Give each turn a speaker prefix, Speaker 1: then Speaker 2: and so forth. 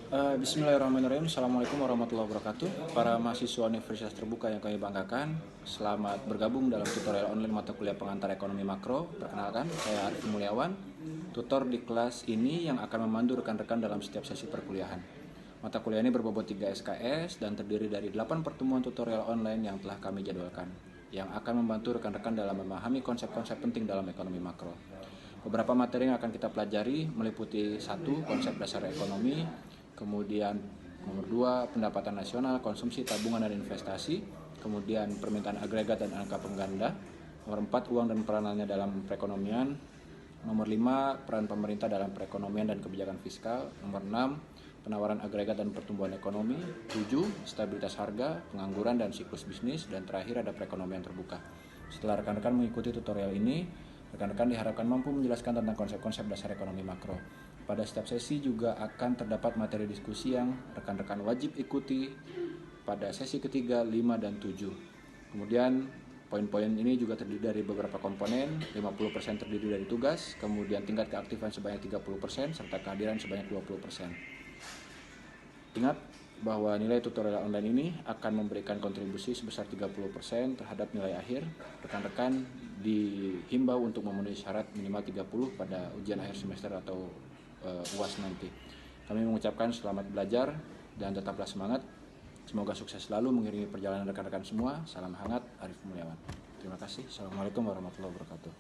Speaker 1: Bismillahirrahmanirrahim. Assalamualaikum warahmatullahi wabarakatuh. Para mahasiswa Universitas Terbuka yang kami banggakan, selamat bergabung dalam tutorial online mata kuliah pengantar ekonomi makro. Perkenalkan, saya Arif Mulyawan, tutor di kelas ini yang akan memandu rekan-rekan dalam setiap sesi perkuliahan. Mata kuliah ini berbobot 3 SKS dan terdiri dari 8 pertemuan tutorial online yang telah kami jadwalkan, yang akan membantu rekan-rekan dalam memahami konsep-konsep penting dalam ekonomi makro. Beberapa materi yang akan kita pelajari meliputi 1. Konsep dasar ekonomi, kemudian nomor 2, pendapatan nasional, konsumsi, tabungan, dan investasi, kemudian permintaan agregat dan angka pengganda, nomor 4, uang dan peranannya dalam perekonomian, nomor 5, peran pemerintah dalam perekonomian dan kebijakan fiskal, nomor 6, penawaran agregat dan pertumbuhan ekonomi, 7, stabilitas harga, pengangguran dan siklus bisnis, dan terakhir ada perekonomian terbuka. Setelah rekan-rekan mengikuti tutorial ini, rekan-rekan diharapkan mampu menjelaskan tentang konsep-konsep dasar ekonomi makro. Pada setiap sesi juga akan terdapat materi diskusi yang rekan-rekan wajib ikuti pada sesi ketiga, 5, dan 7. Kemudian poin-poin ini juga terdiri dari beberapa komponen, 50% terdiri dari tugas, kemudian tingkat keaktifan sebanyak 30%, serta kehadiran sebanyak 20%. Ingat bahwa nilai tutorial online ini akan memberikan kontribusi sebesar 30% terhadap nilai akhir. Rekan-rekan dihimbau untuk memenuhi syarat minimal 30 pada ujian akhir semester atau UAS nanti. Kami mengucapkan selamat belajar dan tetaplah semangat. Semoga sukses selalu mengiringi perjalanan rekan-rekan semua. Salam hangat, Arif Mulyawan. Terima kasih. Assalamualaikum warahmatullahi wabarakatuh.